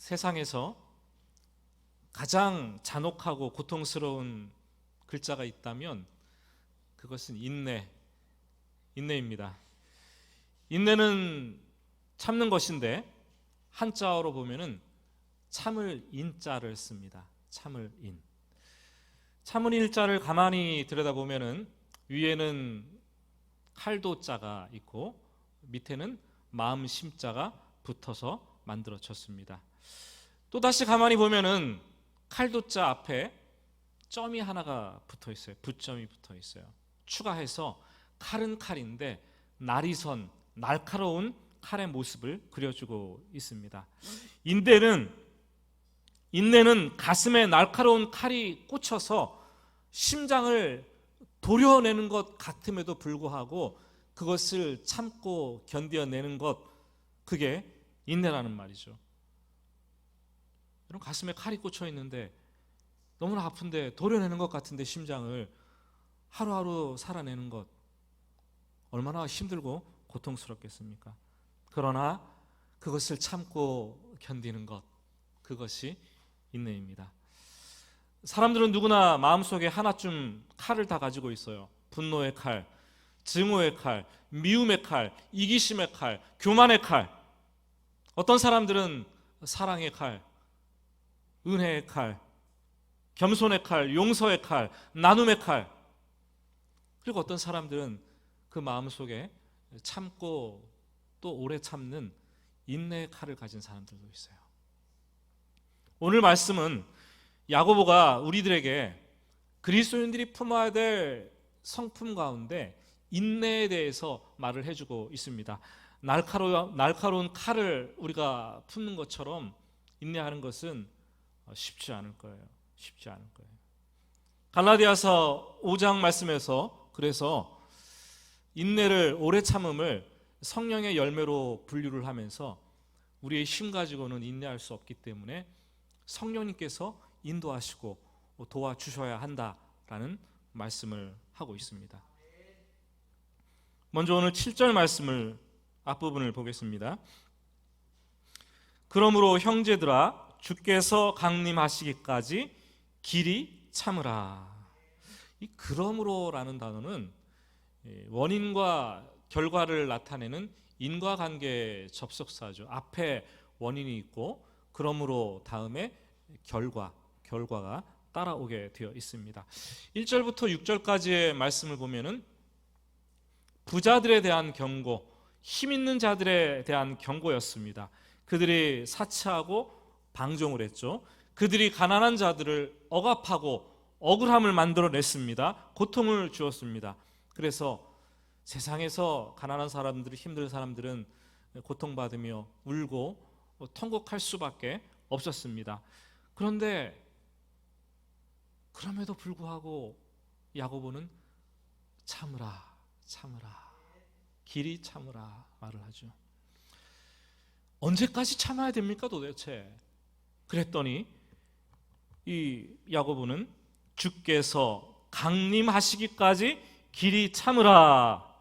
세상에서 가장 잔혹하고 고통스러운 글자가 있다면 그것은 인내입니다. 인내는 참는 것인데 한자어로 보면은 참을 인자를 씁니다. 참을 인. 참을 인자를 가만히 들여다보면은 위에는 칼도자가 있고 밑에는 마음 심자가 붙어서 만들어졌습니다. 또 다시 가만히 보면은 칼도자 앞에 점이 하나가 붙어 있어요. 붓점이 붙어 있어요. 추가해서 칼은 칼인데 날이선 날카로운 칼의 모습을 그려주고 있습니다. 인내는 가슴에 날카로운 칼이 꽂혀서 심장을 도려내는 것 같음에도 불구하고 그것을 참고 견뎌내는 것, 그게 인내라는 말이죠. 여러분, 가슴에 칼이 꽂혀 있는데 너무나 아픈데 도려내는 것 같은데 심장을 하루하루 살아내는 것 얼마나 힘들고 고통스럽겠습니까? 그러나 그것을 참고 견디는 것, 그것이 인내입니다. 사람들은 누구나 마음속에 하나쯤 칼을 다 가지고 있어요. 분노의 칼, 증오의 칼, 미움의 칼, 이기심의 칼, 교만의 칼. 어떤 사람들은 사랑의 칼, 은혜의 칼, 겸손의 칼, 용서의 칼, 나눔의 칼. 그리고 어떤 사람들은 그 마음속에 참고 또 오래 참는 인내의 칼을 가진 사람들도 있어요. 오늘 말씀은 야고보가 우리들에게 그리스도인들이 품어야 될 성품 가운데 인내에 대해서 말을 해주고 있습니다. 날카로운 칼을 우리가 품는 것처럼 인내하는 것은 쉽지 않을 거예요. 쉽지 않을 거예요. 갈라디아서 5장 말씀에서 그래서 인내를, 오래 참음을 성령의 열매로 분류를 하면서 우리의 힘 가지고는 인내할 수 없기 때문에 성령님께서 인도하시고 도와주셔야 한다라는 말씀을 하고 있습니다. 먼저 오늘 7절 말씀을 앞부분을 보겠습니다. 그러므로 형제들아 주께서 강림하시기까지 길이 참으라. 이 그러므로라는 단어는 원인과 결과를 나타내는 인과관계 접속사죠. 앞에 원인이 있고 그러므로 다음에 결과가 따라오게 되어 있습니다. 1절부터 6절까지의 말씀을 보면은 부자들에 대한 경고, 힘 있는 자들에 대한 경고였습니다. 그들이 사치하고 방종을 했죠. 그들이 가난한 자들을 억압하고 억울함을 만들어냈습니다. 고통을 주었습니다. 그래서 세상에서 가난한 사람들, 힘든 사람들은 고통받으며 울고 통곡할 수밖에 없었습니다. 그런데 그럼에도 불구하고 야고보는 참으라, 길이 참으라 말을 하죠. 언제까지 참아야 됩니까 도대체? 그랬더니 이 야고보는 주께서 강림하시기까지 길이 참으라.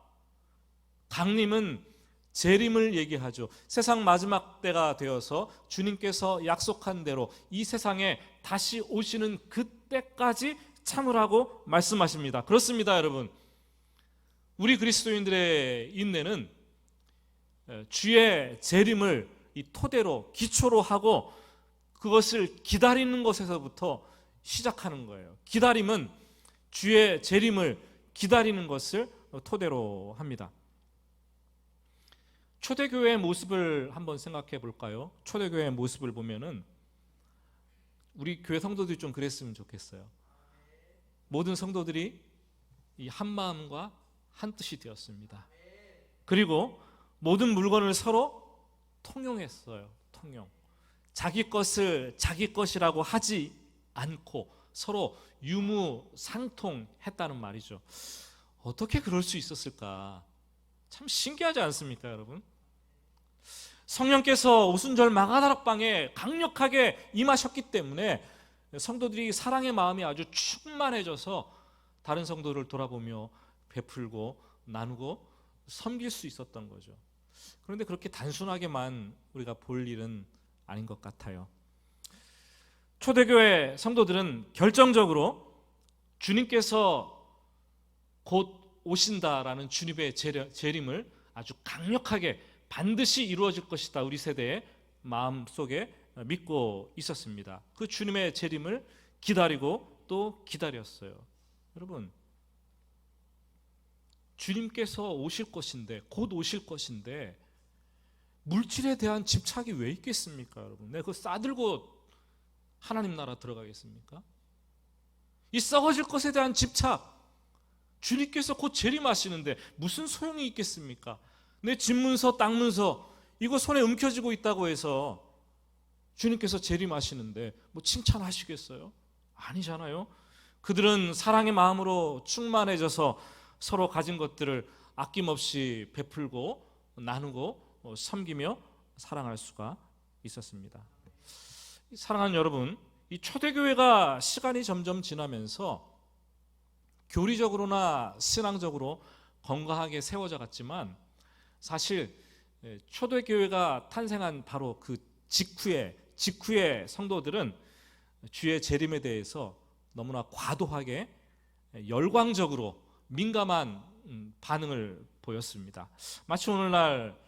강림은 재림을 얘기하죠. 세상 마지막 때가 되어서 주님께서 약속한 대로 이 세상에 다시 오시는 그때까지 참으라고 말씀하십니다. 그렇습니다, 여러분. 우리 그리스도인들의 인내는 주의 재림을 이 토대로, 기초로 하고 그것을 기다리는 것에서부터 시작하는 거예요. 기다림은 주의 재림을 기다리는 것을 토대로 합니다. 초대교회의 모습을 한번 생각해 볼까요? 초대교회의 모습을 보면은 우리 교회 성도들이 좀 그랬으면 좋겠어요. 모든 성도들이 이 한 마음과 한 뜻이 되었습니다. 그리고 모든 물건을 서로 통용했어요. 통용. 자기 것을 자기 것이라고 하지 않고 서로 유무상통했다는 말이죠. 어떻게 그럴 수 있었을까? 참 신기하지 않습니까, 여러분? 성령께서 오순절 마가다락방에 강력하게 임하셨기 때문에 성도들이 사랑의 마음이 아주 충만해져서 다른 성도를 돌아보며 베풀고 나누고 섬길 수 있었던 거죠. 그런데 그렇게 단순하게만 우리가 볼 일은 아닌 것 같아요. 초대교회 성도들은 결정적으로 주님께서 곧 오신다라는 주님의 재림을 아주 강력하게 반드시 이루어질 것이다, 우리 세대의 마음속에 믿고 있었습니다. 그 주님의 재림을 기다리고 또 기다렸어요. 여러분, 주님께서 오실 것인데, 곧 오실 것인데 물질에 대한 집착이 왜 있겠습니까? 여러분, 내가 그거 싸들고 하나님 나라 들어가겠습니까? 이 썩어질 것에 대한 집착, 주님께서 곧 재림하시는데 무슨 소용이 있겠습니까? 내 집문서, 땅문서 이거 손에 움켜쥐고 있다고 해서 주님께서 재림하시는데 뭐 칭찬하시겠어요? 아니잖아요. 그들은 사랑의 마음으로 충만해져서 서로 가진 것들을 아낌없이 베풀고 나누고 섬기며 사랑할 수가 있었습니다. 사랑하는 여러분, 이 초대교회가 시간이 점점 지나면서 교리적으로나 신앙적으로 건강하게 세워져 갔지만, 사실 초대교회가 탄생한 바로 그 직후의 성도들은 주의 재림에 대해서 너무나 과도하게 열광적으로 민감한 반응을 보였습니다. 마치 오늘날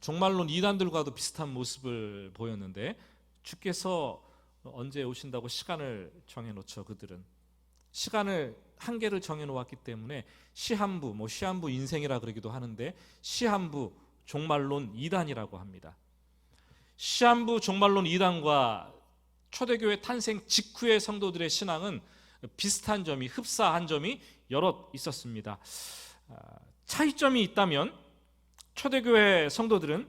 종말론 이단들과도 비슷한 모습을 보였는데, 주께서 언제 오신다고 시간을 정해놓죠. 그들은 시간을 한계를 정해놓았기 때문에 시한부, 시한부 인생이라 그러기도 하는데 시한부 종말론 이단이라고 합니다. 시한부 종말론 이단과 초대교회 탄생 직후의 성도들의 신앙은 비슷한 점이, 흡사한 점이 여럿 있었습니다. 차이점이 있다면 초대교회 성도들은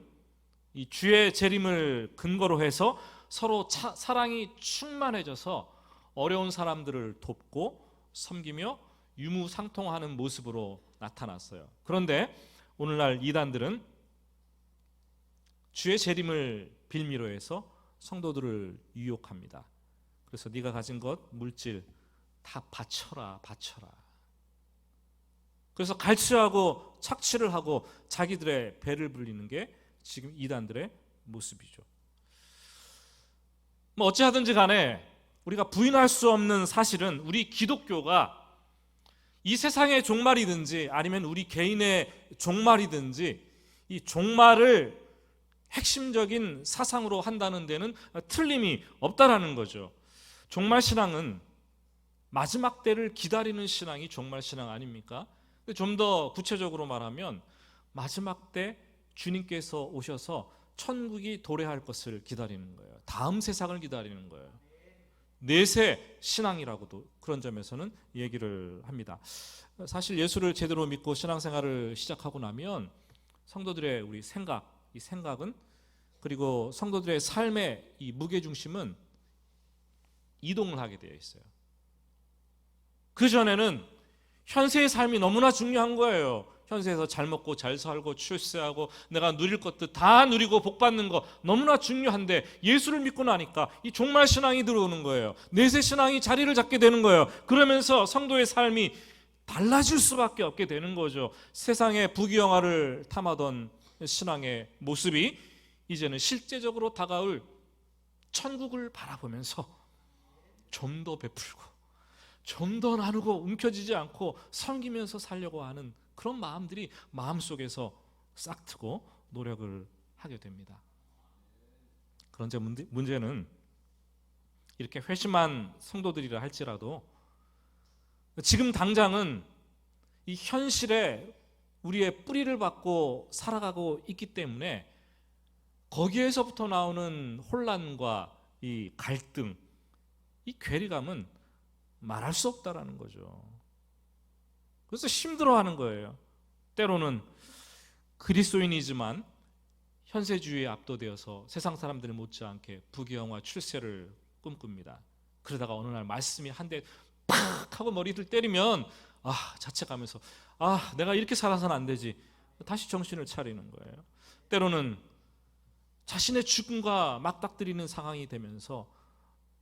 이 주의 재림을 근거로 해서 서로 사랑이 충만해져서 어려운 사람들을 돕고 섬기며 유무상통하는 모습으로 나타났어요. 그런데 오늘날 이단들은 주의 재림을 빌미로 해서 성도들을 유혹합니다. 그래서 네가 가진 것, 물질 다 바쳐라. 그래서 갈취하고 착취를 하고 자기들의 배를 불리는 게 지금 이단들의 모습이죠. 뭐 어찌하든지 간에 우리가 부인할 수 없는 사실은 우리 기독교가 이 세상의 종말이든지 아니면 우리 개인의 종말이든지 이 종말을 핵심적인 사상으로 한다는 데는 틀림이 없다라는 거죠. 종말 신앙은 마지막 때를 기다리는 신앙이 종말 신앙 아닙니까? 좀 더 구체적으로 말하면 마지막 때 주님께서 오셔서 천국이 도래할 것을 기다리는 거예요. 다음 세상을 기다리는 거예요. 내세 신앙이라고도 그런 점에서는 얘기를 합니다. 사실 예수를 제대로 믿고 신앙생활을 시작하고 나면 성도들의 우리 이 생각은, 그리고 성도들의 삶의 이 무게중심은 이동을 하게 되어 있어요. 그전에는 현세의 삶이 너무나 중요한 거예요. 현세에서 잘 먹고 잘 살고 출세하고 내가 누릴 것들 다 누리고 복 받는 거 너무나 중요한데, 예수를 믿고 나니까 이 종말 신앙이 들어오는 거예요. 내세 신앙이 자리를 잡게 되는 거예요. 그러면서 성도의 삶이 달라질 수밖에 없게 되는 거죠. 세상의 부귀영화를 탐하던 신앙의 모습이 이제는 실제적으로 다가올 천국을 바라보면서 좀 더 베풀고 좀 더 나누고 움켜쥐지 않고 섬기면서 살려고 하는 그런 마음들이 마음속에서 싹트고 노력을 하게 됩니다. 그런데 문제는 이렇게 회심한 성도들이라 할지라도 지금 당장은 이 현실에 우리의 뿌리를 받고 살아가고 있기 때문에 거기에서부터 나오는 혼란과 이 갈등, 이 괴리감은 말할 수 없다라는 거죠. 그래서 힘들어하는 거예요. 때로는 그리스도인이지만 현세주의에 압도되어서 세상 사람들 못지않게 부귀영화 출세를 꿈꿉니다. 그러다가 어느 날 말씀이 한 대 팍 하고 머리를 때리면 자책하면서 내가 이렇게 살아서는 안 되지, 다시 정신을 차리는 거예요. 때로는 자신의 죽음과 맞닥뜨리는 상황이 되면서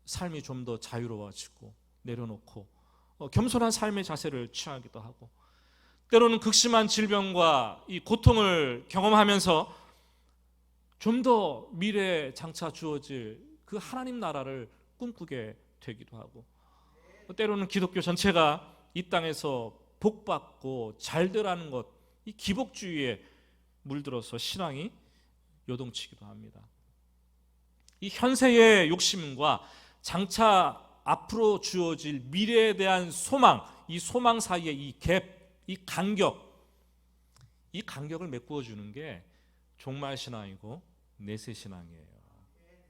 삶이 좀 더 자유로워지고 내려놓고 겸손한 삶의 자세를 취하기도 하고, 때로는 극심한 질병과 이 고통을 경험하면서 좀 더 미래에 장차 주어질 그 하나님 나라를 꿈꾸게 되기도 하고, 때로는 기독교 전체가 이 땅에서 복받고 잘되라는 것, 이 기복주의에 물들어서 신앙이 요동치기도 합니다. 이 현세의 욕심과 장차 앞으로 주어질 미래에 대한 소망, 이 소망 사이의 이 갭, 이 간격을 메꾸어 주는 게 종말 신앙이고 내세 신앙이에요.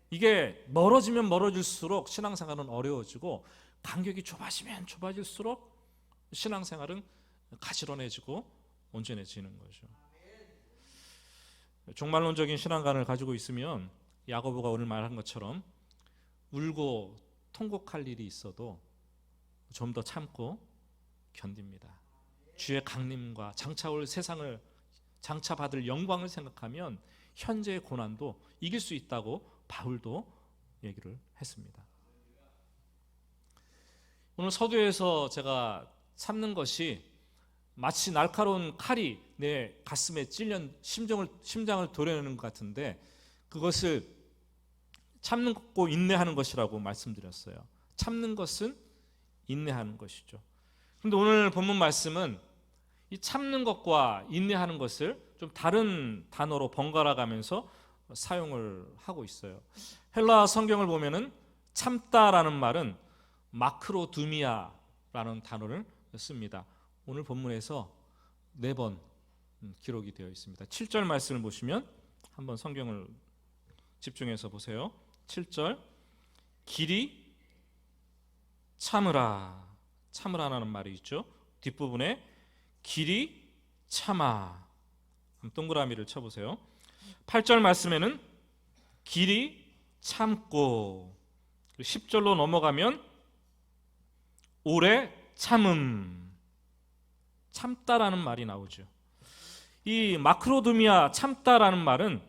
이게 멀어지면 멀어질수록 신앙생활은 어려워지고, 간격이 좁아지면 좁아질수록 신앙생활은 가지런해지고 온전해지는 거죠. 종말론적인 신앙관을 가지고 있으면 야고보가 오늘 말한 것처럼 울고 통곡할 일이 있어도 좀 더 참고 견딥니다. 주의 강림과 장차 올 세상을, 장차 받을 영광을 생각하면 현재의 고난도 이길 수 있다고 바울도 얘기를 했습니다. 오늘 서두에서 제가 참는 것이 마치 날카로운 칼이 내 가슴에 찔려 심장을 도려내는 것 같은데, 그것을 참고 인내하는 것이라고 말씀드렸어요. 참는 것은 인내하는 것이죠. 그런데 오늘 본문 말씀은 이 참는 것과 인내하는 것을 좀 다른 단어로 번갈아 가면서 사용을 하고 있어요. 헬라 성경을 보면은 참다라는 말은 마크로두미아라는 단어를 씁니다. 오늘 본문에서 4번 기록이 되어 있습니다. 7절 말씀을 보시면 한번 성경을 집중해서 보세요. 7절, 길이 참으라. 참으라는 말이 있죠. 뒷부분에 길이 참아. 동그라미를 쳐보세요. 8절 말씀에는 길이 참고, 10절로 넘어가면 오래 참음, 참다라는 말이 나오죠. 이 마크로두미아, 참다라는 말은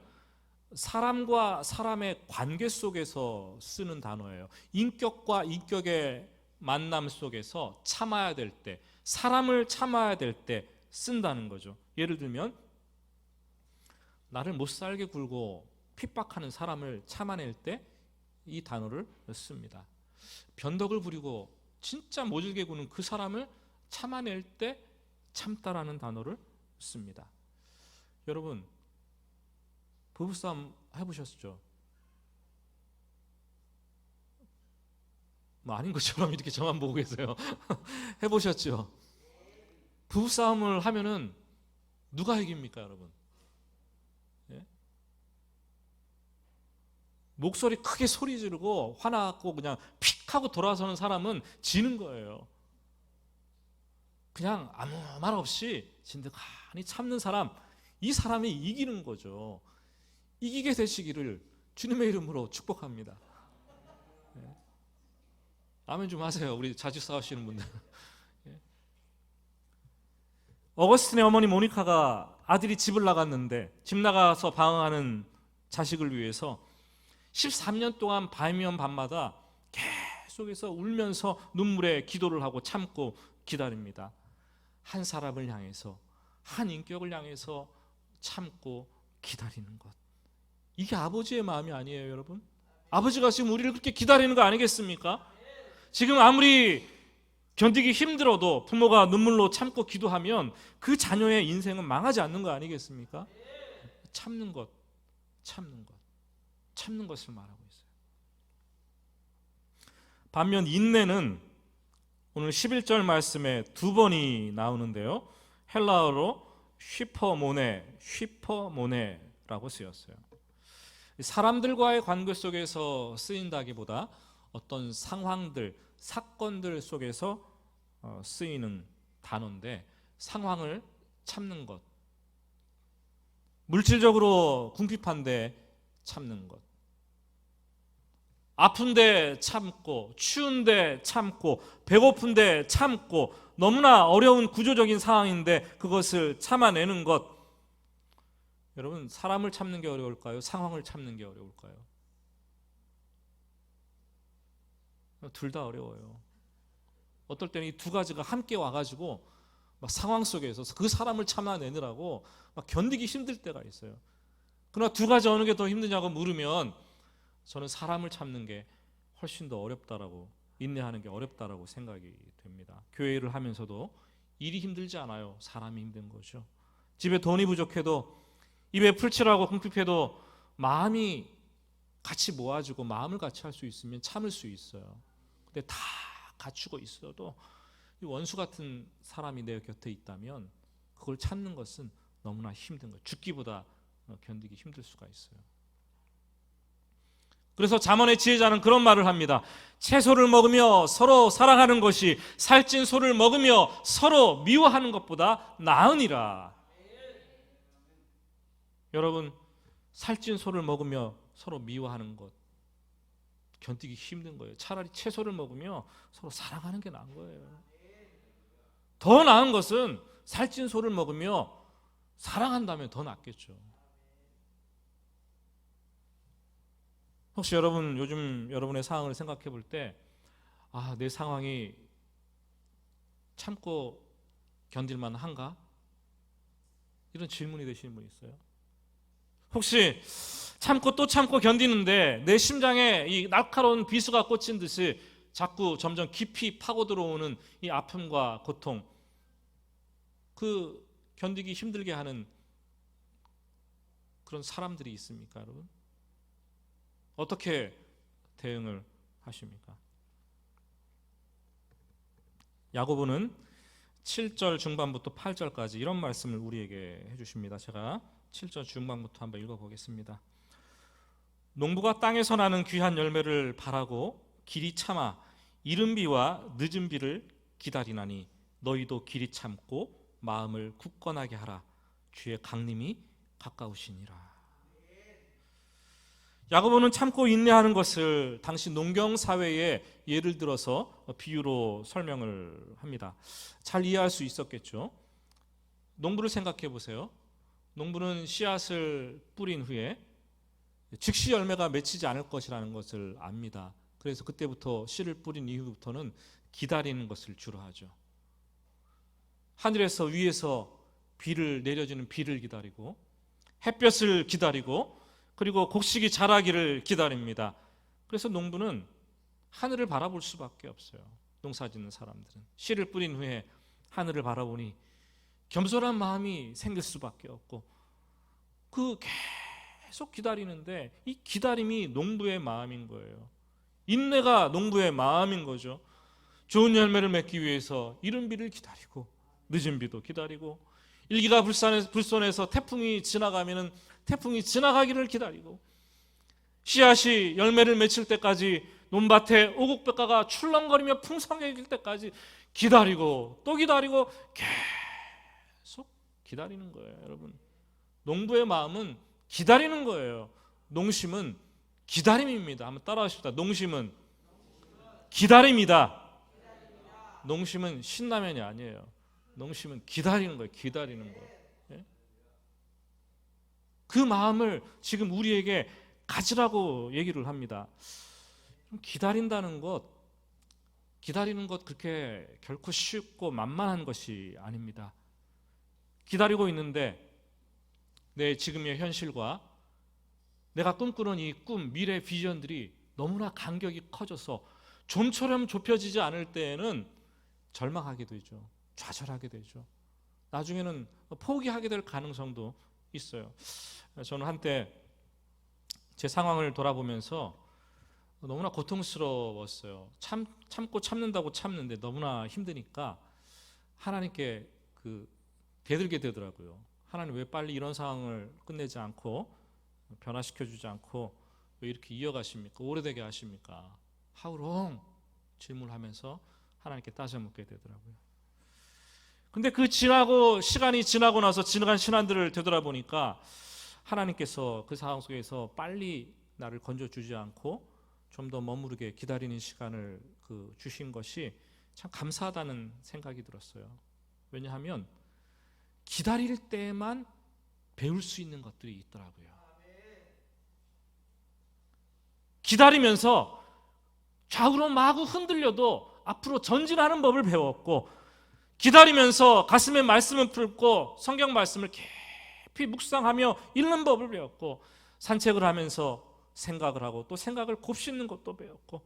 사람과 사람의 관계 속에서 쓰는 단어예요. 인격과 인격의 만남 속에서 참아야 될 때, 사람을 참아야 될 때 쓴다는 거죠. 예를 들면 나를 못 살게 굴고 핍박하는 사람을 참아낼 때 이 단어를 씁니다. 변덕을 부리고 진짜 모질게 구는 그 사람을 참아낼 때 참다라는 단어를 씁니다. 여러분, 부부싸움 해보셨죠? 뭐 아닌 것처럼 이렇게 저만 보고 계세요. 해보셨죠? 부부싸움을 하면은 누가 이깁니까, 여러분? 예? 목소리 크게 소리 지르고 화나고 그냥 픽 하고 돌아서는 사람은 지는 거예요. 그냥 아무 말 없이 진득하니 참는 사람, 이 사람이 이기는 거죠. 이기게 되시기를 주님의 이름으로 축복합니다. 예. 아멘 좀 하세요. 우리 자주 싸우시는 분들. 예. 어거스틴의 어머니 모니카가 아들이 집을 나갔는데, 집 나가서 방황하는 자식을 위해서 13년 동안 밤이면 밤마다 계속해서 울면서 눈물에 기도를 하고 참고 기다립니다. 한 사람을 향해서, 한 인격을 향해서 참고 기다리는 것, 이게 아버지의 마음이 아니에요, 여러분? 아버지가 지금 우리를 그렇게 기다리는 거 아니겠습니까? 지금 아무리 견디기 힘들어도 부모가 눈물로 참고 기도하면 그 자녀의 인생은 망하지 않는 거 아니겠습니까? 참는 것, 참는 것을 말하고 있어요. 반면 인내는 오늘 11절 말씀에 2번이 나오는데요. 헬라어로 슈퍼모네라고 쓰였어요. 사람들과의 관계 속에서 쓰인다기보다 어떤 상황들, 사건들 속에서 쓰이는 단어인데, 상황을 참는 것, 물질적으로 궁핍한데 참는 것, 아픈데 참고, 추운데 참고, 배고픈데 참고, 너무나 어려운 구조적인 상황인데 그것을 참아내는 것. 여러분, 사람을 참는 게 어려울까요? 상황을 참는 게 어려울까요? 둘 다 어려워요. 어떨 때는 이 두 가지가 함께 와가지고 막 상황 속에서 그 사람을 참아내느라고 막 견디기 힘들 때가 있어요. 그러나 두 가지 어느 게 더 힘드냐고 물으면 저는 사람을 참는 게 훨씬 더 어렵다라고, 인내하는 게 어렵다라고 생각이 됩니다. 교회 일을 하면서도 일이 힘들지 않아요. 사람이 힘든 거죠. 집에 돈이 부족해도, 입에 풀칠하고 궁핍해도 마음이 같이 모아지고 마음을 같이 할 수 있으면 참을 수 있어요. 근데 다 갖추고 있어도 이 원수 같은 사람이 내 곁에 있다면 그걸 참는 것은 너무나 힘든 거예요. 죽기보다 견디기 힘들 수가 있어요. 그래서 잠언의 지혜자는 그런 말을 합니다. 채소를 먹으며 서로 사랑하는 것이 살찐 소를 먹으며 서로 미워하는 것보다 나으니라. 여러분, 살찐 소를 먹으며 서로 미워하는 것 견디기 힘든 거예요. 차라리 채소를 먹으며 서로 사랑하는 게 나은 거예요. 더 나은 것은 살찐 소를 먹으며 사랑한다면 더 낫겠죠. 혹시 여러분 요즘 여러분의 상황을 생각해 볼 때 내 상황이 참고 견딜만 한가? 이런 질문이 되시는 분 있어요? 혹시 참고 또 참고 견디는데 내 심장에 이 날카로운 비수가 꽂힌 듯이 자꾸 점점 깊이 파고 들어오는 이 아픔과 고통, 그 견디기 힘들게 하는 그런 사람들이 있습니까, 여러분? 어떻게 대응을 하십니까? 야고보는 7절 중반부터 8절까지 이런 말씀을 우리에게 해주십니다. 제가 7절 중반부터 한번 읽어보겠습니다. 농부가 땅에서 나는 귀한 열매를 바라고 길이 참아 이른 비와 늦은 비를 기다리나니 너희도 길이 참고 마음을 굳건하게 하라. 주의 강림이 가까우시니라. 야고보는 참고 인내하는 것을 당시 농경 사회의 예를 들어서 비유로 설명을 합니다. 잘 이해할 수 있었겠죠. 농부를 생각해 보세요. 농부는 씨앗을 뿌린 후에 즉시 열매가 맺히지 않을 것이라는 것을 압니다. 그래서 그때부터 씨를 뿌린 이후부터는 기다리는 것을 주로 하죠. 하늘에서 위에서 비를 내려주는 비를 기다리고 햇볕을 기다리고 그리고 곡식이 자라기를 기다립니다. 그래서 농부는 하늘을 바라볼 수밖에 없어요. 농사 짓는 사람들은 씨를 뿌린 후에 하늘을 바라보니 겸손한 마음이 생길 수밖에 없고 그 계속 기다리는데 이 기다림이 농부의 마음인 거예요. 인내가 농부의 마음인 거죠. 좋은 열매를 맺기 위해서 이른 비를 기다리고 늦은 비도 기다리고 일기가 불손해서 태풍이 지나가면은 태풍이 지나가기를 기다리고 씨앗이 열매를 맺힐 때까지 논밭에 오곡백과가 출렁거리며 풍성해질 때까지 기다리고 또 기다리고 계속 기다리는 거예요. 여러분, 농부의 마음은 기다리는 거예요. 농심은 기다림입니다. 한번 따라하십시다. 농심은 기다림이다. 농심은 신라면이 아니에요. 농심은 기다리는 거예요. 기다리는 거예요. 예? 그 마음을 지금 우리에게 가지라고 얘기를 합니다. 기다린다는 것, 기다리는 것 그렇게 결코 쉽고 만만한 것이 아닙니다. 기다리고 있는데 내 지금의 현실과 내가 꿈꾸는 이 꿈, 미래 비전들이 너무나 간격이 커져서 좀처럼 좁혀지지 않을 때에는 절망하게 되죠. 좌절하게 되죠. 나중에는 포기하게 될 가능성도 있어요. 저는 한때 제 상황을 돌아보면서 너무나 고통스러웠어요. 참고 참는다고 참는데 너무나 힘드니까 하나님께 대들게 되더라고요. 하나님 왜 빨리 이런 상황을 끝내지 않고 변화시켜주지 않고 왜 이렇게 이어가십니까? 오래되게 하십니까? How long? 질문하면서 하나님께 따져 묻게 되더라고요. 근데 시간이 지나고 나서 지나간 시간들을 되돌아보니까 하나님께서 그 상황 속에서 빨리 나를 건져주지 않고 좀 더 머무르게 기다리는 시간을 주신 것이 참 감사하다는 생각이 들었어요. 왜냐하면 기다릴 때만 배울 수 있는 것들이 있더라고요. 기다리면서 좌우로 마구 흔들려도 앞으로 전진하는 법을 배웠고, 기다리면서 가슴에 말씀을 품고 성경 말씀을 깊이 묵상하며 읽는 법을 배웠고, 산책을 하면서 생각을 하고 또 생각을 곱씹는 것도 배웠고,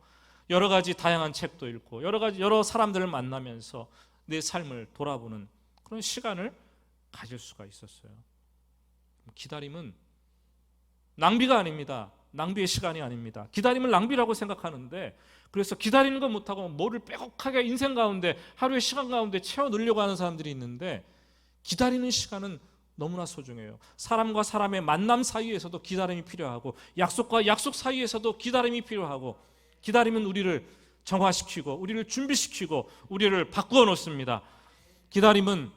여러 가지 다양한 책도 읽고 여러 사람들을 만나면서 내 삶을 돌아보는 그런 시간을 가질 수가 있었어요. 기다림은 낭비가 아닙니다. 낭비의 시간이 아닙니다. 기다림을 낭비라고 생각하는데, 그래서 기다리는 거 못하고 뭐를 빼곡하게 인생 가운데 하루의 시간 가운데 채워 넣으려고 하는 사람들이 있는데, 기다리는 시간은 너무나 소중해요. 사람과 사람의 만남 사이에서도 기다림이 필요하고, 약속과 약속 사이에서도 기다림이 필요하고, 기다림은 우리를 정화시키고 우리를 준비시키고 우리를 바꾸어 놓습니다. 기다림은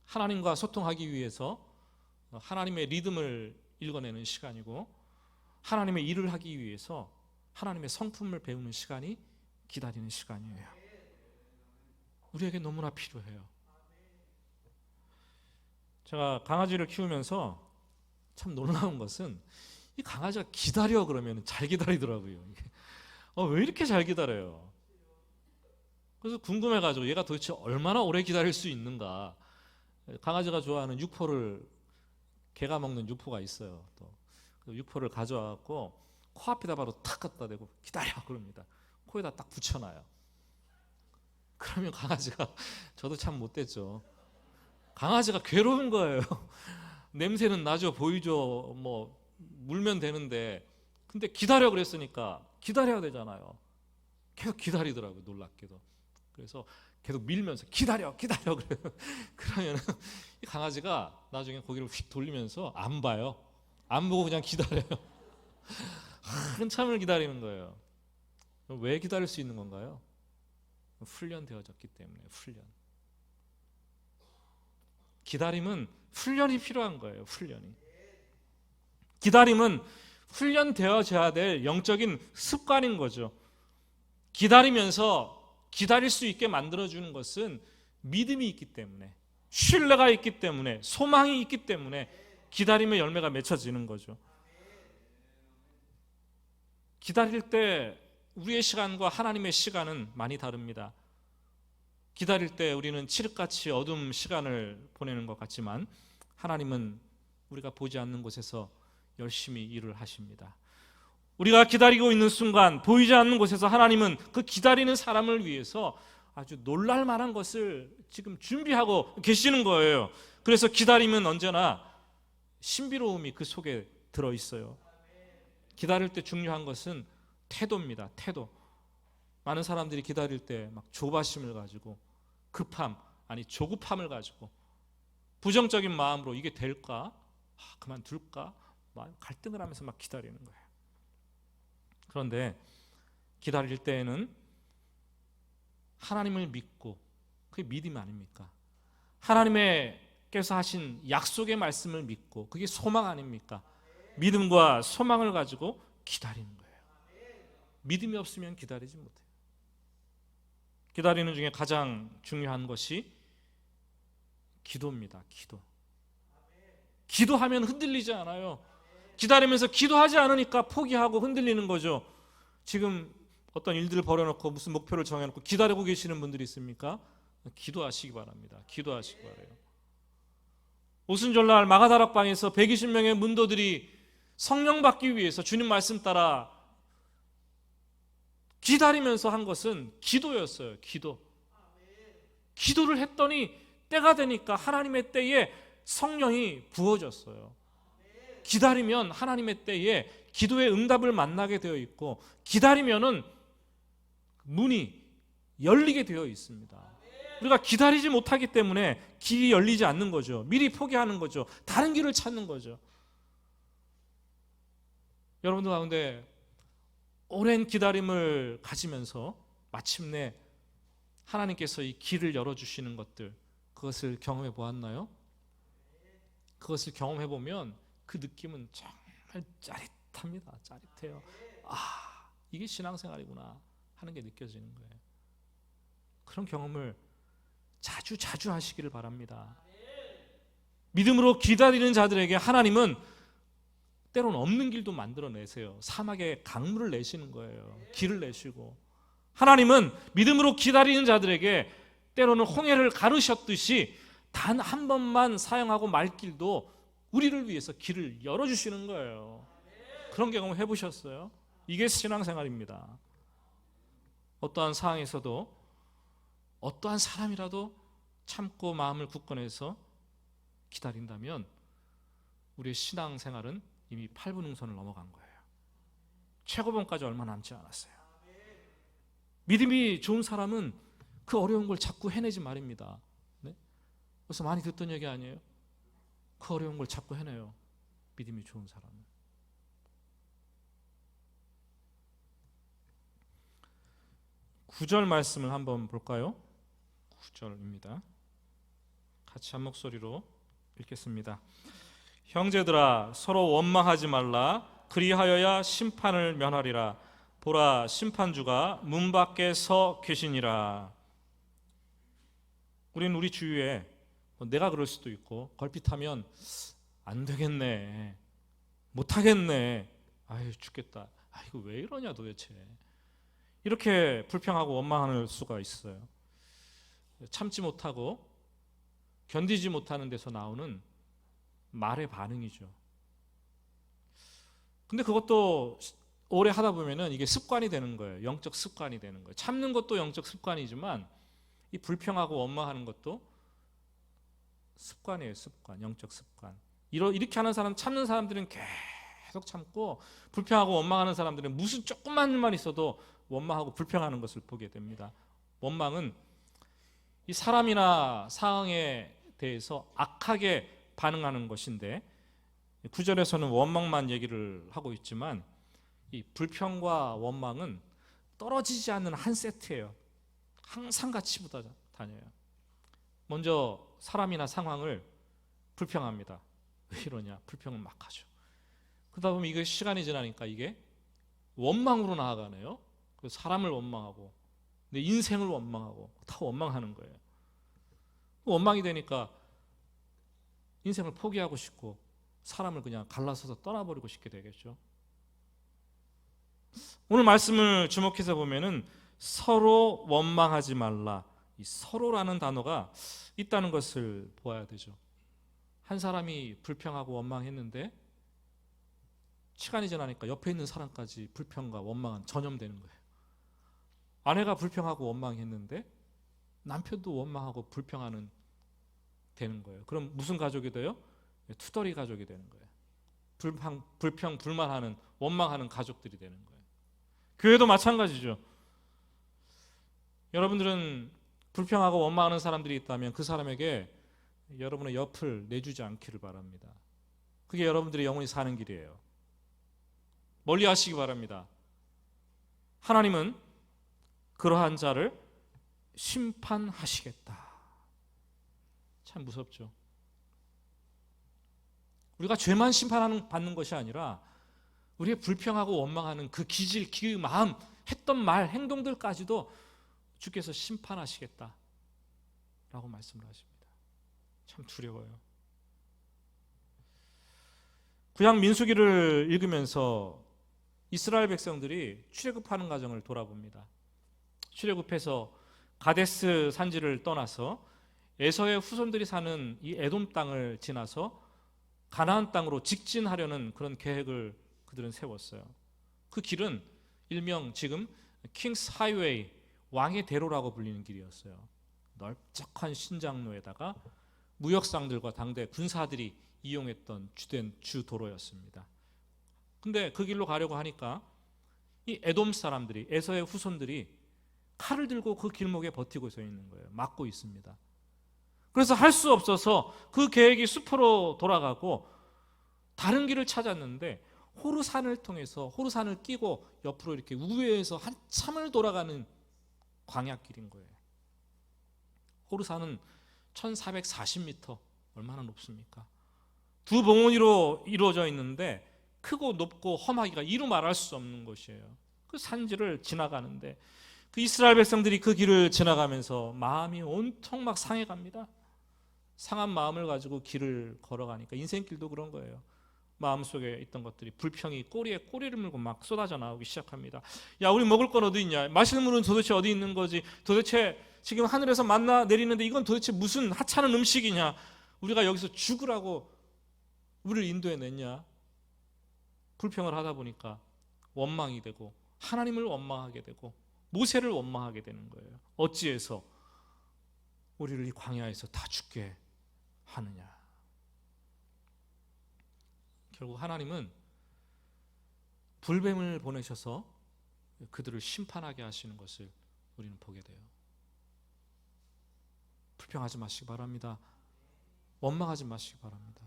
하나님과 소통하기 위해서 하나님의 리듬을 읽어내는 시간이고, 하나님의 일을 하기 위해서 하나님의 성품을 배우는 시간이 기다리는 시간이에요. 우리에게 너무나 필요해요. 제가 강아지를 키우면서 참 놀라운 것은, 이 강아지가 기다려 그러면 잘 기다리더라고요. 왜 이렇게 잘 기다려요? 그래서 궁금해가지고 얘가 도대체 얼마나 오래 기다릴 수 있는가. 강아지가 좋아하는 육포를, 개가 먹는 육포가 있어요. 또 그 육포를 가져와갖고 코앞에다 바로 탁 갖다 대고 기다려 그럽니다. 코에다 딱 붙여놔요. 그러면 강아지가, 저도 참 못됐죠. 강아지가 괴로운 거예요. 냄새는 나죠, 보이죠, 뭐 물면 되는데, 근데 기다려 그랬으니까 기다려야 되잖아요. 계속 기다리더라고요, 놀랍게도. 그래서 계속 밀면서 기다려 그래요. 그러면 이 강아지가 나중에 고개를 휙 돌리면서 안 봐요. 안 보고 그냥 기다려요. 한참을 기다리는 거예요. 왜 기다릴 수 있는 건가요? 훈련되어졌기 때문에. 훈련. 기다림은 훈련이 필요한 거예요. 훈련이. 기다림은 훈련되어져야 될 영적인 습관인 거죠. 기다리면서 기다릴 수 있게 만들어주는 것은 믿음이 있기 때문에, 신뢰가 있기 때문에, 소망이 있기 때문에 기다림의 열매가 맺혀지는 거죠. 기다릴 때 우리의 시간과 하나님의 시간은 많이 다릅니다. 기다릴 때 우리는 칠흑같이 어두운 시간을 보내는 것 같지만, 하나님은 우리가 보지 않는 곳에서 열심히 일을 하십니다. 우리가 기다리고 있는 순간 보이지 않는 곳에서 하나님은 그 기다리는 사람을 위해서 아주 놀랄 만한 것을 지금 준비하고 계시는 거예요. 그래서 기다림은 언제나 신비로움이 그 속에 들어있어요. 기다릴 때 중요한 것은 태도입니다. 태도. 많은 사람들이 기다릴 때 막 조바심을 가지고, 급함, 아니 조급함을 가지고 부정적인 마음으로 이게 될까? 그만둘까? 막 갈등을 하면서 막 기다리는 거예요. 그런데 기다릴 때에는 하나님을 믿고, 그게 믿음 아닙니까? 하나님께서 하신 약속의 말씀을 믿고, 그게 소망 아닙니까? 믿음과 소망을 가지고 기다리는 거예요. 믿음이 없으면 기다리지 못해요. 기다리는 중에 가장 중요한 것이 기도입니다. 기도하면 흔들리지 않아요. 기다리면서 기도하지 않으니까 포기하고 흔들리는 거죠. 지금 어떤 일들을 벌여놓고 무슨 목표를 정해놓고 기다리고 계시는 분들이 있습니까? 기도하시기 바랍니다. 기도하시기 바라요. 오순절날 마가다락방에서 120명의 문도들이 성령 받기 위해서 주님 말씀 따라 기다리면서 한 것은 기도였어요. 기도를 했더니 때가 되니까 하나님의 때에 성령이 부어졌어요. 기다리면 하나님의 때에 기도의 응답을 만나게 되어 있고, 기다리면은 문이 열리게 되어 있습니다. 우리가 기다리지 못하기 때문에 길이 열리지 않는 거죠. 미리 포기하는 거죠. 다른 길을 찾는 거죠. 여러분들 가운데 오랜 기다림을 가지면서 마침내 하나님께서 이 길을 열어주시는 것들, 그것을 경험해 보았나요? 그것을 경험해 보면 그 느낌은 정말 짜릿합니다. 짜릿해요. 이게 신앙생활이구나 하는 게 느껴지는 거예요. 그런 경험을 자주 하시기를 바랍니다. 믿음으로 기다리는 자들에게 하나님은 때로는 없는 길도 만들어내세요. 사막에 강물을 내시는 거예요. 길을 내시고, 하나님은 믿음으로 기다리는 자들에게 때로는 홍해를 가르셨듯이 단 한 번만 사용하고 말 길도 우리를 위해서 길을 열어주시는 거예요. 그런 경험 해보셨어요? 이게 신앙생활입니다. 어떠한 상황에서도 어떠한 사람이라도 참고 마음을 굳건해서 기다린다면 우리의 신앙생활은 이미 8분 응선을 넘어간 거예요. 최고봉까지 얼마 남지 않았어요. 믿음이 좋은 사람은 그 어려운 걸 자꾸 해내지 말입니다. 네? 그래서 많이 듣던 얘기 아니에요? 그 어려운 걸 자꾸 해내요. 믿음이 좋은 사람은. 9절 말씀을 한번 볼까요? 9절입니다. 같이 한 목소리로 읽겠습니다. 형제들아 서로 원망하지 말라. 그리하여야 심판을 면하리라. 보라 심판주가 문 밖에 서 계시니라. 우리는 우리 주위에 내가 그럴 수도 있고 걸핏하면 안 되겠네, 못하겠네, 아유 죽겠다, 이거 왜 이러냐 도대체, 이렇게 불평하고 원망할 수가 있어요. 참지 못하고 견디지 못하는 데서 나오는 말의 반응이죠. 근데 그것도 오래 하다 보면은 이게 습관이 되는 거예요. 영적 습관이 되는 거예요. 참는 것도 영적 습관이지만 이 불평하고 원망하는 것도 습관이에요. 습관, 영적 습관. 이렇게 하는 사람, 참는 사람들은 계속 참고, 불평하고 원망하는 사람들은 무슨 조그만 일만 있어도 원망하고 불평하는 것을 보게 됩니다. 원망은 이 사람이나 상황에 대해서 악하게 반응하는 것인데, 9절에서는 원망만 얘기를 하고 있지만 이 불평과 원망은 떨어지지 않는 한 세트예요. 항상 같이 붙어 다녀요. 먼저 사람이나 상황을 불평합니다. 왜 이러냐, 불평을 막 하죠. 그러다 보면 이게 시간이 지나니까 이게 원망으로 나아가네요. 사람을 원망하고 내 인생을 원망하고 다 원망하는 거예요. 원망이 되니까 인생을 포기하고 싶고 사람을 그냥 갈라서서 떠나버리고 싶게 되겠죠. 오늘 말씀을 주목해서 보면은 서로 원망하지 말라, 이 서로라는 단어가 있다는 것을 보아야 되죠. 한 사람이 불평하고 원망했는데 시간이 지나니까 옆에 있는 사람까지 불평과 원망은 전염되는 거예요. 아내가 불평하고 원망했는데 남편도 원망하고 불평하는 되는 거예요. 그럼 무슨 가족이 돼요? 투덜이 가족이 되는 거예요. 불평, 불만하는, 원망하는 가족들이 되는 거예요. 교회도 마찬가지죠. 여러분들은 불평하고 원망하는 사람들이 있다면 그 사람에게 여러분의 옆을 내주지 않기를 바랍니다. 그게 여러분들이 영원히 사는 길이에요. 멀리 하시기 바랍니다. 하나님은 그러한 자를 심판하시겠다. 참 무섭죠. 우리가 죄만 심판받는 것이 아니라 우리의 불평하고 원망하는 그 기질, 그 마음, 했던 말, 행동들까지도 주께서 심판하시겠다 라고 말씀을 하십니다. 참 두려워요. 구약 민수기를 읽으면서 이스라엘 백성들이 출애굽하는 과정을 돌아봅니다. 출애굽해서 가데스 산지를 떠나서 에서의 후손들이 사는 이 에돔 땅을 지나서 가나안 땅으로 직진하려는 그런 계획을 그들은 세웠어요. 그 길은 일명 지금 킹스 하이웨이, 왕의 대로라고 불리는 길이었어요. 넓적한 신장로에다가 무역상들과 당대 군사들이 이용했던 주된 주도로였습니다. 근데 그 길로 가려고 하니까 이 에돔 사람들이, 에서의 후손들이 칼을 들고 그 길목에 버티고 서 있는 거예요. 막고 있습니다. 그래서 할 수 없어서 그 계획이 숲으로 돌아가고 다른 길을 찾았는데 호르산을 통해서, 호르산을 끼고 옆으로 이렇게 우회해서 한참을 돌아가는 광야길인 거예요. 호르산은 1440m, 얼마나 높습니까? 두 봉우리로 이루어져 있는데 크고 높고 험하기가 이루 말할 수 없는 곳이에요. 그 산지를 지나가는데 그 이스라엘 백성들이 그 길을 지나가면서 마음이 온통 막 상해갑니다. 상한 마음을 가지고 길을 걸어가니까, 인생길도 그런 거예요. 마음속에 있던 것들이 불평이 꼬리에 꼬리를 물고 막 쏟아져 나오기 시작합니다. 야, 우리 먹을 건 어디 있냐? 마실 물은 도대체 어디 있는 거지? 도대체 지금 하늘에서 만나 내리는데 이건 도대체 무슨 하찮은 음식이냐? 우리가 여기서 죽으라고 우리를 인도해냈냐? 불평을 하다 보니까 원망이 되고 하나님을 원망하게 되고 모세를 원망하게 되는 거예요. 어찌해서 우리를 이 광야에서 다 죽게 하느냐? 결국 하나님은 불뱀을 보내셔서 그들을 심판하게 하시는 것을 우리는 보게 돼요. 불평하지 마시기 바랍니다. 원망하지 마시기 바랍니다.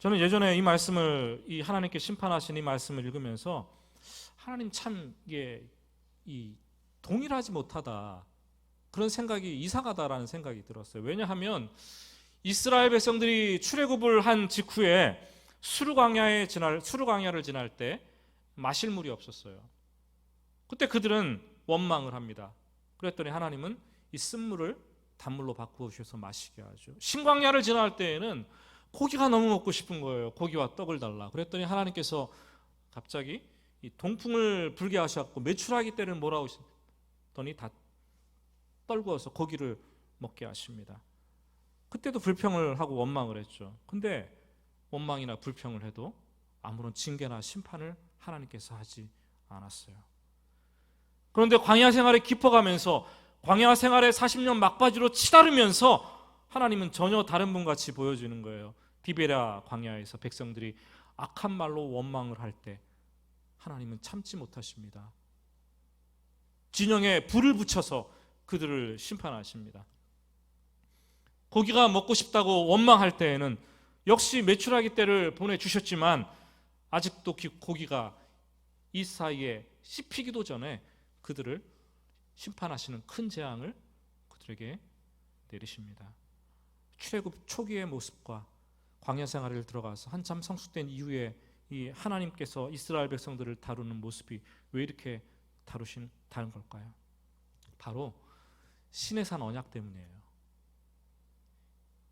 저는 예전에 이 말씀을, 이 하나님께 심판하신 이 말씀을 읽으면서 하나님 참 이게 이 동일하지 못하다, 그런 생각이 이상하다라는 생각이 들었어요. 왜냐하면 이스라엘 백성들이 출애굽을 한 직후에 수르 광야를 지날 때 마실 물이 없었어요. 그때 그들은 원망을 합니다. 그랬더니 하나님은 이 쓴물을 단물로 바꾸어 주셔서 마시게 하죠. 신광야를 지날 때에는 고기가 너무 먹고 싶은 거예요. 고기와 떡을 달라. 그랬더니 하나님께서 갑자기 이 동풍을 불게 하셨고 메추라기 떼를 몰아오시더니 다 떨구어서 고기를 먹게 하십니다. 그때도 불평을 하고 원망을 했죠. 근데 원망이나 불평을 해도 아무런 징계나 심판을 하나님께서 하지 않았어요. 그런데 광야 생활에 깊어가면서 광야 생활의 40년 막바지로 치달으면서 하나님은 전혀 다른 분같이 보여지는 거예요. 디베랴 광야에서 백성들이 악한 말로 원망을 할 때 하나님은 참지 못하십니다. 진영에 불을 붙여서 그들을 심판하십니다. 고기가 먹고 싶다고 원망할 때에는 역시 메추라기 떼를 보내주셨지만 아직도 고기가 이 사이에 씹히기도 전에 그들을 심판하시는 큰 재앙을 그들에게 내리십니다. 출애굽 초기의 모습과 광야 생활을 들어가서 한참 성숙된 이후에 이 하나님께서 이스라엘 백성들을 다루는 모습이 왜 이렇게 다른 걸까요? 바로 시내산 언약 때문이에요.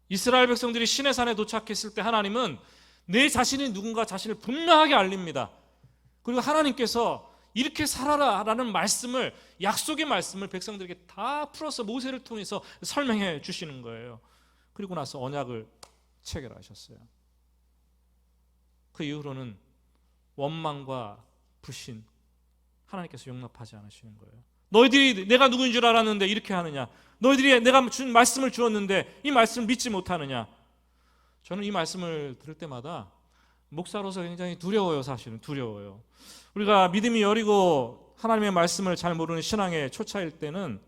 이스라엘 백성들이 시내산에 도착했을 때 하나님은 내 자신이 누군가 자신을 분명하게 알립니다. 그리고 하나님께서 이렇게 살아라 라는 말씀을, 약속의 말씀을 백성들에게 다 풀어서 모세를 통해서 설명해 주시는 거예요. 그리고 나서 언약을 체결하셨어요. 그 이후로는 원망과 불신, 하나님께서 용납하지 않으시는 거예요. 너희들이 내가 누구인 줄 알았는데 이렇게 하느냐? 너희들이 내가 준 말씀을 주었는데 이 말씀을 믿지 못하느냐? 저는 이 말씀을 들을 때마다 목사로서 굉장히 두려워요. 사실은 두려워요. 우리가 믿음이 여리고 하나님의 말씀을 잘 모르는 신앙에 초차일 때는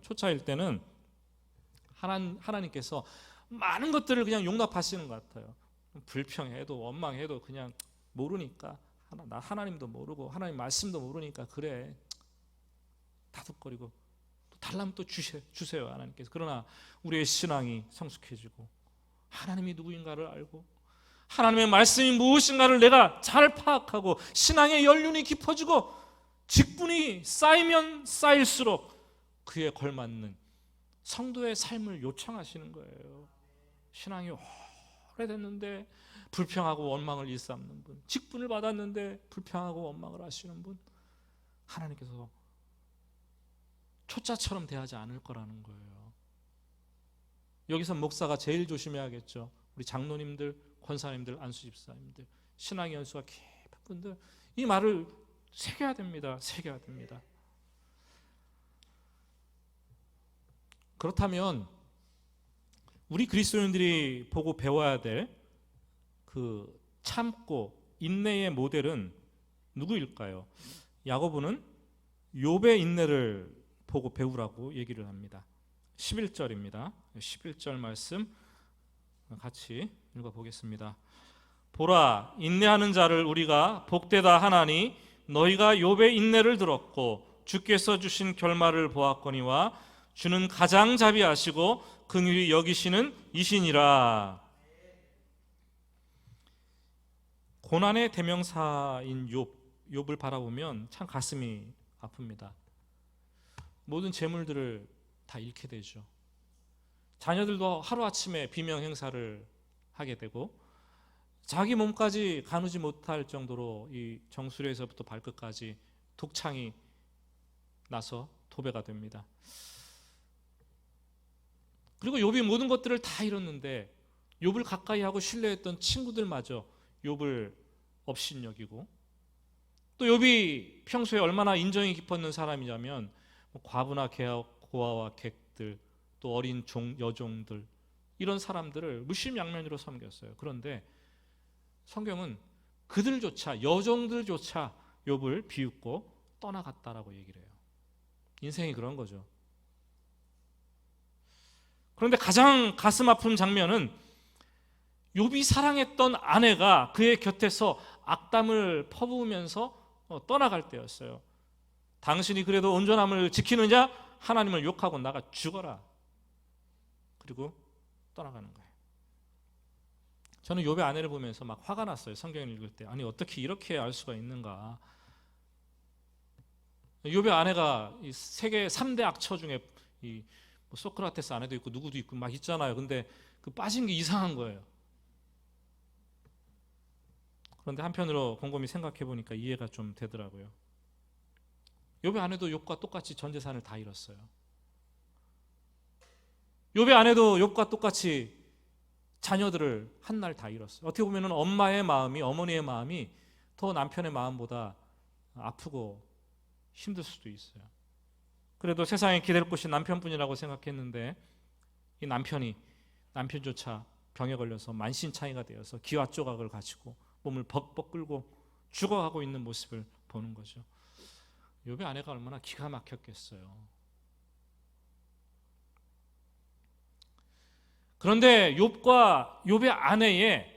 하나님께서 많은 것들을 그냥 용납하시는 것 같아요. 불평해도 원망해도 그냥 모르니까, 나 하나님도 모르고 하나님 말씀도 모르니까 그래, 다독거리고 또 달라면 또 주세요 하나님께서. 그러나 우리의 신앙이 성숙해지고 하나님이 누구인가를 알고 하나님의 말씀이 무엇인가를 내가 잘 파악하고 신앙의 연륜이 깊어지고 직분이 쌓이면 쌓일수록 그에 걸맞는 성도의 삶을 요청하시는 거예요. 신앙이 오래됐는데 불평하고 원망을 일삼는 분, 직분을 받았는데 불평하고 원망을 하시는 분, 하나님께서 초짜처럼 대하지 않을 거라는 거예요. 여기서 목사가 제일 조심해야겠죠. 우리 장로님들, 권사님들, 안수집사님들, 신앙의 연수가 깊은 분들, 이 말을 새겨야 됩니다. 새겨야 됩니다. 그렇다면 우리 그리스도인들이 보고 배워야 될 그 참고 인내의 모델은 누구일까요? 야고보는 욥의 인내를 보고 배우라고 얘기를 합니다. 11절입니다. 11절 말씀 같이 읽어보겠습니다. 보라, 인내하는 자를 우리가 복되다 하나니 너희가 욥의 인내를 들었고 주께서 주신 결말을 보았거니와 주는 가장 자비하시고 긍휼히 여기시는 이시니라. 고난의 대명사인 욥을 바라보면 참 가슴이 아픕니다. 모든 재물들을 다 잃게 되죠. 자녀들도 하루아침에 비명 행사를 하게 되고 자기 몸까지 가누지 못할 정도로 이 정수리에서부터 발끝까지 독창이 나서 도배가 됩니다. 그리고 욥이 모든 것들을 다 잃었는데 욥을 가까이 하고 신뢰했던 친구들마저 욥을 업신여기고, 또 욥이 평소에 얼마나 인정이 깊었는 사람이냐면 과부나 고아와 객들, 또 어린 여종들, 이런 사람들을 무심양면으로 섬겼어요. 그런데 성경은 그들조차, 여종들조차 욥을 비웃고 떠나갔다라고 얘기를 해요. 인생이 그런 거죠. 그런데 가장 가슴 아픈 장면은 욥이 사랑했던 아내가 그의 곁에서 악담을 퍼부으면서 떠나갈 때였어요. 당신이 그래도 온전함을 지키느냐? 하나님을 욕하고 나가 죽어라. 그리고 떠나가는 거예요. 저는 욥의 아내를 보면서 막 화가 났어요. 성경을 읽을 때. 아니 어떻게 이렇게 알 수가 있는가. 욥의 아내가 이 세계 3대 악처 중에 이 소크라테스 아내도 있고 누구도 있고 막 있잖아요. 근데 그 빠진 게 이상한 거예요. 그런데 한편으로 곰곰이 생각해 보니까 이해가 좀 되더라고요. 욥의 아내도 욥과 똑같이 전 재산을 다 잃었어요. 욥의 아내도 욥과 똑같이 자녀들을 한날 다 잃었어요. 어떻게 보면 엄마의 마음이, 어머니의 마음이 더 남편의 마음보다 아프고 힘들 수도 있어요. 그래도 세상에 기댈 곳이 남편뿐이라고 생각했는데 이 남편조차 병에 걸려서 만신창이가 되어서 기와 조각을 가지고 몸을 벅벅 끌고 죽어가고 있는 모습을 보는 거죠. 욥의 아내가 얼마나 기가 막혔겠어요. 그런데 욥과 욥의 아내의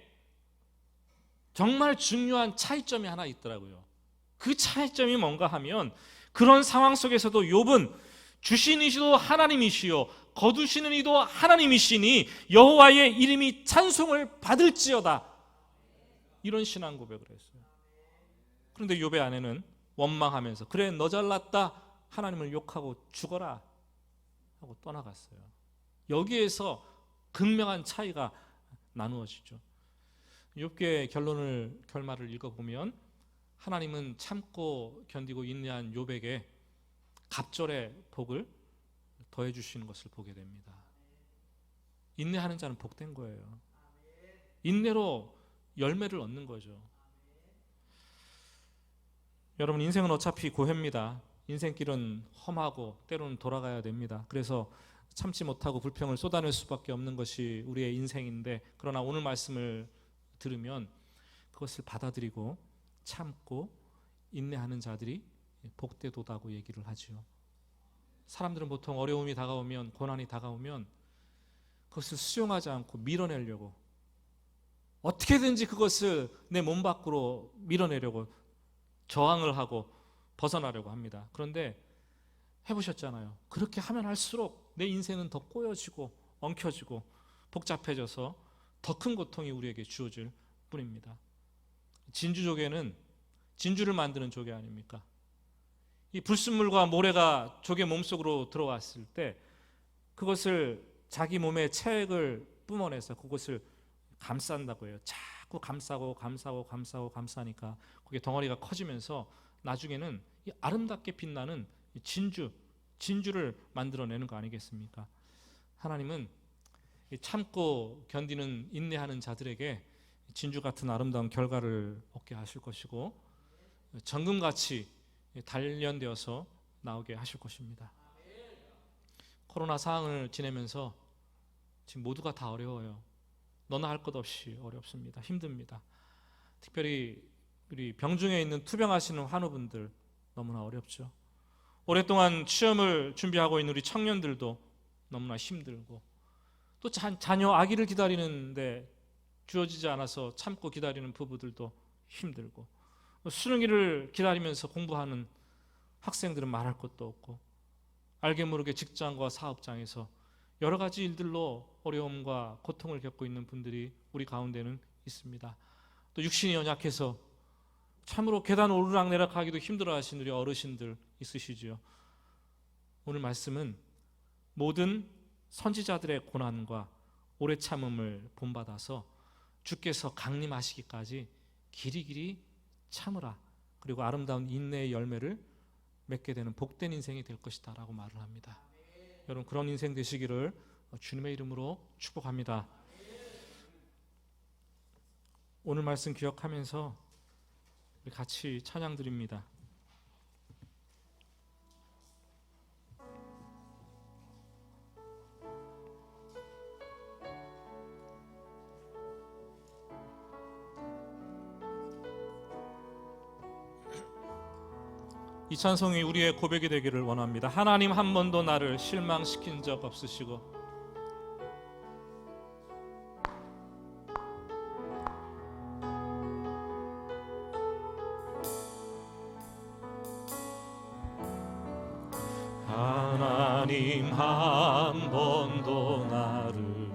정말 중요한 차이점이 하나 있더라고요. 그 차이점이 뭔가 하면 그런 상황 속에서도 욥은 주신 이시도 하나님이시요 거두시는 이도 하나님이시니 여호와의 이름이 찬송을 받을지어다, 이런 신앙 고백을 했어요. 그런데 욥의 아내는 원망하면서 그래 너 잘났다, 하나님을 욕하고 죽어라 하고 떠나갔어요. 여기에서 극명한 차이가 나누어지죠. 욥기의 결말을 읽어보면 하나님은 참고 견디고 인내한 욥에게 갑절의 복을 더해 주시는 것을 보게 됩니다. 인내하는 자는 복된 거예요. 인내로 열매를 얻는 거죠. 여러분, 인생은 어차피 고해입니다. 인생길은 험하고 때로는 돌아가야 됩니다. 그래서 참지 못하고 불평을 쏟아낼 수밖에 없는 것이 우리의 인생인데, 그러나 오늘 말씀을 들으면 그것을 받아들이고 참고 인내하는 자들이 복되도다고 얘기를 하죠. 사람들은 보통 어려움이 다가오면, 고난이 다가오면 그것을 수용하지 않고 밀어내려고, 어떻게든지 그것을 내 몸 밖으로 밀어내려고 저항을 하고 벗어나려고 합니다. 그런데 해보셨잖아요. 그렇게 하면 할수록 내 인생은 더 꼬여지고 엉켜지고 복잡해져서 더 큰 고통이 우리에게 주어질 뿐입니다. 진주조개는 진주를 만드는 조개 아닙니까? 이 불순물과 모래가 조개 몸속으로 들어왔을 때 그것을 자기 몸의 체액을 뿜어내서 그것을 감싼다고 해요. 자꾸 감싸니까 그게 덩어리가 커지면서 나중에는 이 아름답게 빛나는 진주를 만들어내는 거 아니겠습니까? 하나님은 참고 견디는 인내하는 자들에게 진주 같은 아름다운 결과를 얻게 하실 것이고 정금같이 단련되어서 나오게 하실 것입니다. 코로나 상황을 지내면서 지금 모두가 다 어려워요. 너나 할 것 없이 어렵습니다. 힘듭니다. 특별히 우리 병중에 있는 투병하시는 환우분들 너무나 어렵죠. 오랫동안 시험을 준비하고 있는 우리 청년들도 너무나 힘들고, 또 자녀 아기를 기다리는데 주어지지 않아서 참고 기다리는 부부들도 힘들고, 수능일을 기다리면서 공부하는 학생들은 말할 것도 없고, 알게 모르게 직장과 사업장에서 여러 가지 일들로 어려움과 고통을 겪고 있는 분들이 우리 가운데는 있습니다. 또 육신이 연약해서 참으로 계단 오르락내락하기도 힘들어하신 우리 어르신들 있으시지요. 오늘 말씀은 모든 선지자들의 고난과 오래 참음을 본받아서 주께서 강림하시기까지 길이길이 참으라. 그리고 아름다운 인내의 열매를 맺게 되는 복된 인생이 될 것이다 라고 말을 합니다. 여러분, 그런 인생 되시기를 주님의 이름으로 축복합니다. 오늘 말씀 기억하면서 우리 같이 찬양 드립니다. 이 찬송이 우리의 고백이 되기를 원합니다. 하나님 한 번도 나를 실망시킨 적 없으시고 하나님 한 번도 나를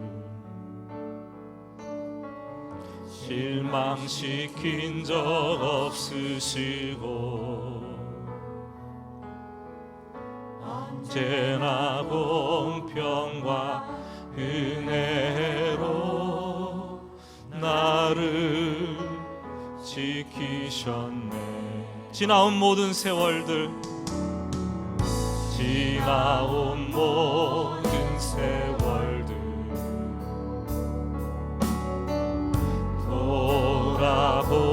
실망시킨 적 없으시고 언제나 공평과 은혜로 나를 지키셨네. 지나온 모든 세월들, 지나온 모든 세월들 돌아보아도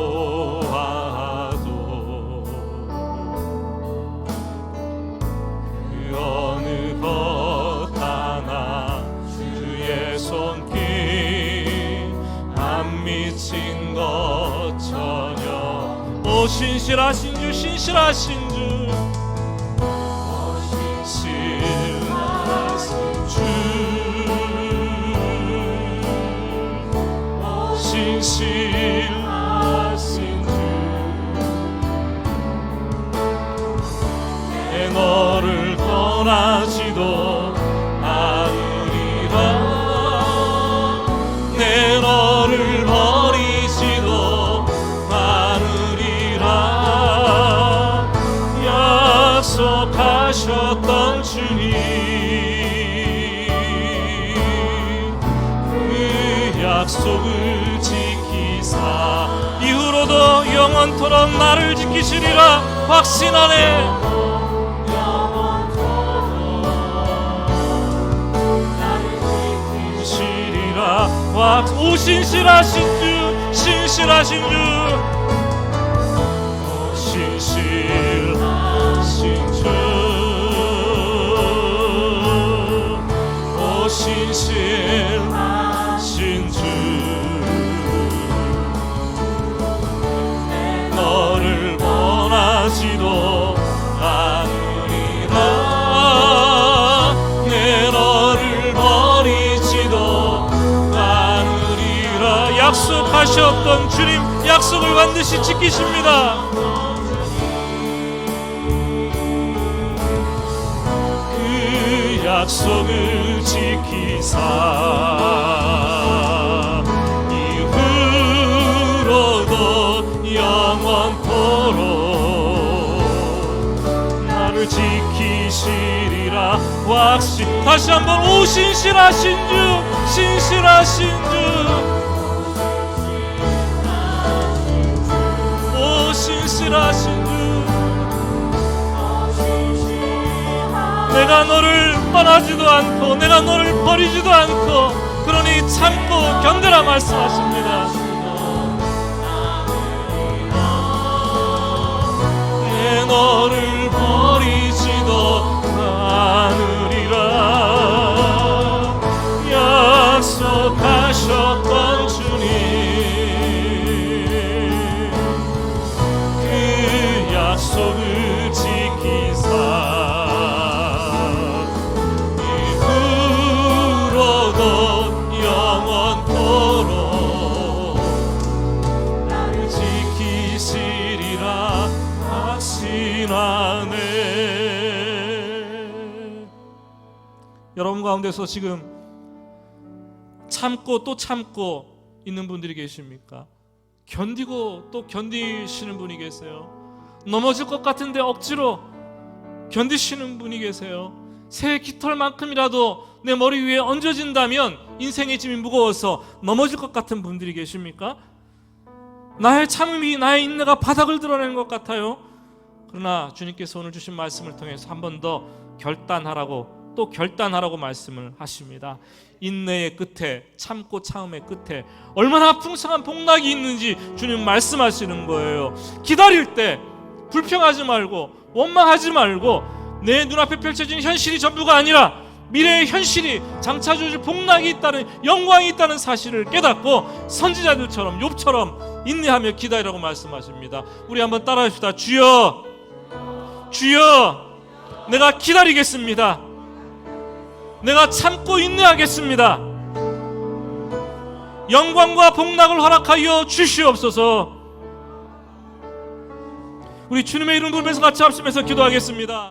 그 어느 것 하나 주의 손길 안 미친 것 전혀. 오 신실하신 주, 신실하신 주, 신실하신 주, 내 너를 떠나지도 않으리라. 내 너를 버리지도 않으리라. 약속하셨던 주님, 그 약속을 지키사 이후로도 영원토록 나를 지키시리라 확신하네. 오 신실하신 주, 신실하신 주, 신실하신 주, 오 신실하신 주, 너를 원하지도 않으리라. 내 너를 버리지도 약속하셨던 주님, 약속을 반드시 지키십니다. 그 약속을 지키사 이후로도 영원토록 나를 지키시리라 확신. 다시 한번 오 신실하신 주, 신실하신 주, 신실하신 주, 내가 너를 떠나지도 않고 내가 너를 버리지도 않고 그러니 참고 견뎌라 말씀하십니다. 내 너를 버리지도 않으리라. 약속하셨던 주님, 약속을 지키사 이후로도 영원토록 나를 지키시리라 확신하네. 여러분 가운데서 지금 참고 또 참고 있는 분들이 계십니까? 견디고 또 견디시는 분이 계세요. 넘어질 것 같은데 억지로 견디시는 분이 계세요. 새 깃털만큼이라도 내 머리 위에 얹어진다면 인생의 짐이 무거워서 넘어질 것 같은 분들이 계십니까? 나의 참음이, 나의 인내가 바닥을 드러내는 것 같아요. 그러나 주님께서 오늘 주신 말씀을 통해서 한 번 더 결단하라고, 또 결단하라고 말씀을 하십니다. 인내의 끝에, 참고 참음의 끝에 얼마나 풍성한 복락이 있는지 주님 말씀하시는 거예요. 기다릴 때 불평하지 말고 원망하지 말고 내 눈앞에 펼쳐진 현실이 전부가 아니라 미래의 현실이 장차 주실 복락이 있다는, 영광이 있다는 사실을 깨닫고 선지자들처럼, 욥처럼 인내하며 기다리라고 말씀하십니다. 우리 한번 따라합시다. 주여, 주여, 내가 기다리겠습니다. 내가 참고 인내하겠습니다. 영광과 복락을 허락하여 주시옵소서. 우리 주님의 이름 부르면서 같이 합심해서 기도하겠습니다.